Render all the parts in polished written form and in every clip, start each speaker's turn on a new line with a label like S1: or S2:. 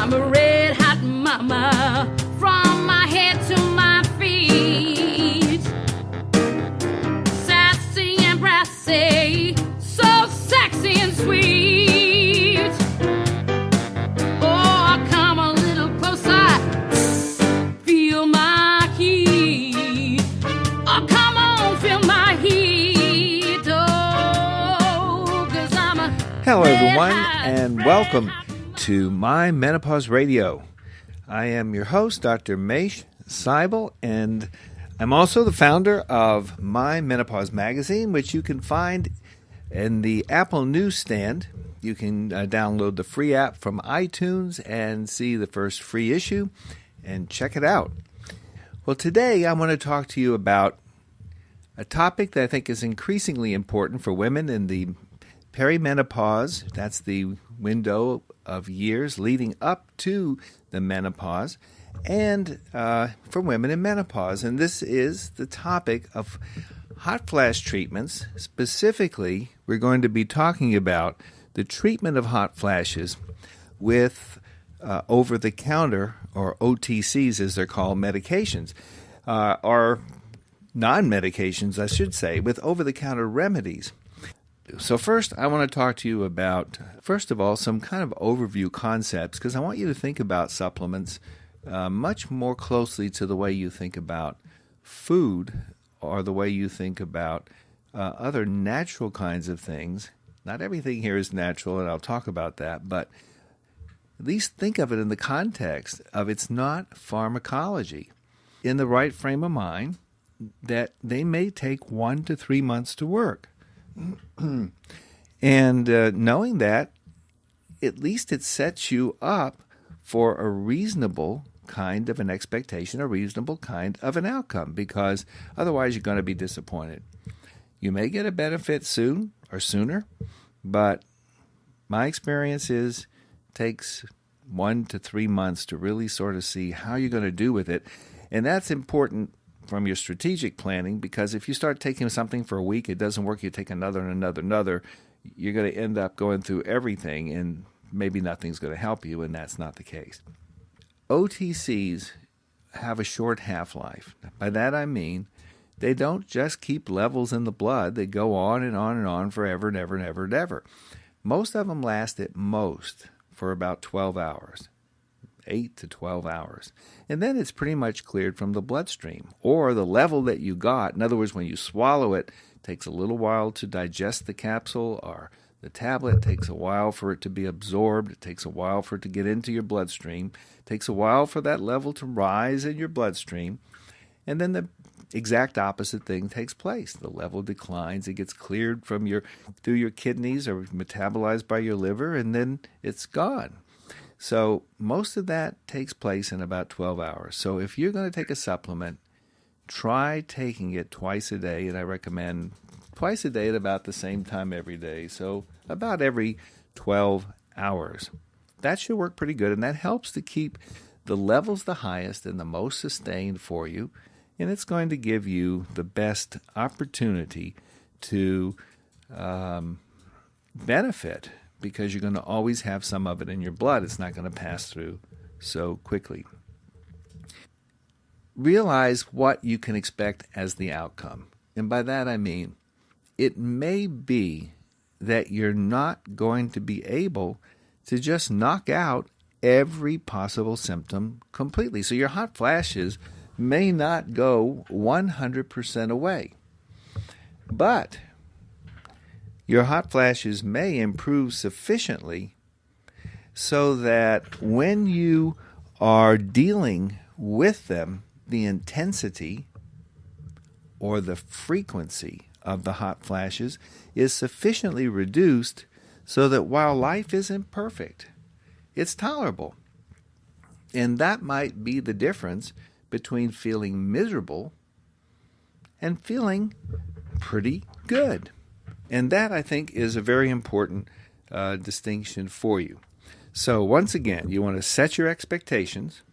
S1: I'm a red hot mama from my head to my feet. Sassy and brassy, so sexy and sweet. Oh, come a little closer, feel my heat. Oh, come on, feel my heat. Oh, 'cause I'm a
S2: Hello, everyone, and welcome to My Menopause Radio. I am your host, Dr. Mache Seibel, and I'm also the founder of My Menopause Magazine, which you can find in the Apple newsstand. You can download the free app from iTunes and see the first free issue and check it out. Well, today I want to talk to you about a topic that I think is increasingly important for women in the perimenopause. That's the window of years leading up to the menopause, and for women in menopause. And this is the topic of hot flash treatments. Specifically, we're going to be talking about the treatment of hot flashes with over-the-counter, or OTCs as they're called, medications, or non-medications, I should say, with over-the-counter remedies. So first, I want to talk to you about, first of all, some kind of overview concepts, because I want you to think about supplements much more closely to the way you think about food or the way you think about other natural kinds of things. Not everything here is natural, and I'll talk about that, but at least think of it in the context of it's not pharmacology. In the right frame of mind, that they may take 1 to 3 months to work. And knowing that, at least it sets you up for a reasonable kind of an expectation, a reasonable kind of an outcome, because otherwise you're going to be disappointed. You may get a benefit soon or sooner, but my experience is it takes 1 to 3 months to really sort of see how you're going to do with it. And that's important from your strategic planning, because if you start taking something for a week, it doesn't work, you take another and another, you're going to end up going through everything and maybe nothing's going to help you, and that's not the case. OTCs have a short half-life. By that I mean they don't just keep levels in the blood, they go on and on and on forever and ever and ever and ever. Most of them last at most for about 12 hours. 8 to 12 hours. And then it's pretty much cleared from the bloodstream, or the level that you got. In other words, when you swallow it, it takes a little while to digest the capsule or the tablet. It takes a while for it to be absorbed. It takes a while for it to get into your bloodstream. It takes a while for that level to rise in your bloodstream. And then the exact opposite thing takes place. The level declines. It gets cleared from through your kidneys or metabolized by your liver, and then it's gone. So most of that takes place in about 12 hours. So if you're going to take a supplement, try taking it twice a day, and I recommend twice a day at about the same time every day. So about every 12 hours. That should work pretty good, and that helps to keep the levels the highest and the most sustained for you, and it's going to give you the best opportunity to benefit, because you're going to always have some of it in your blood. It's not going to pass through so quickly. Realize what you can expect as the outcome. And by that I mean, it may be that you're not going to be able to just knock out every possible symptom completely. So your hot flashes may not go 100% away. But your hot flashes may improve sufficiently so that when you are dealing with them, the intensity or the frequency of the hot flashes is sufficiently reduced so that while life isn't perfect, it's tolerable. And that might be the difference between feeling miserable and feeling pretty good. And that, I think, is a very important distinction for you. So once again, you want to set your expectations,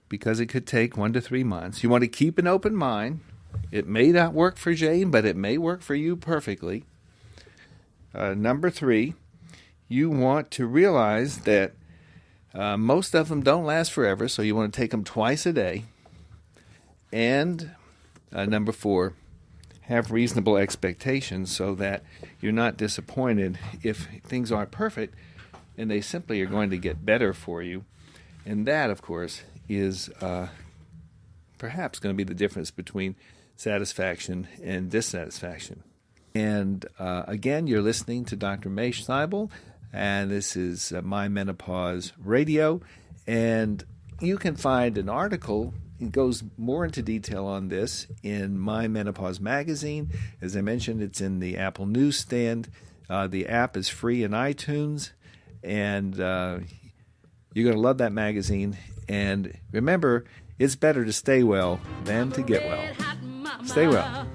S2: because it could take 1 to 3 months. You want to keep an open mind. It may not work for Jane, but it may work for you perfectly. Number 3, you want to realize that Most of them don't last forever, so you want to take them twice a day. And number 4, have reasonable expectations so that you're not disappointed if things aren't perfect, and they simply are going to get better for you. And that, of course, is perhaps going to be the difference between satisfaction and dissatisfaction. And again, you're listening to Dr. Mache Seibel, and this is My Menopause Radio. And you can find an article. It goes more into detail on this in My Menopause magazine. As I mentioned, it's in the Apple newsstand. The app is free in iTunes, and you're going to love that magazine. And remember, it's better to stay well than to get well. Stay well.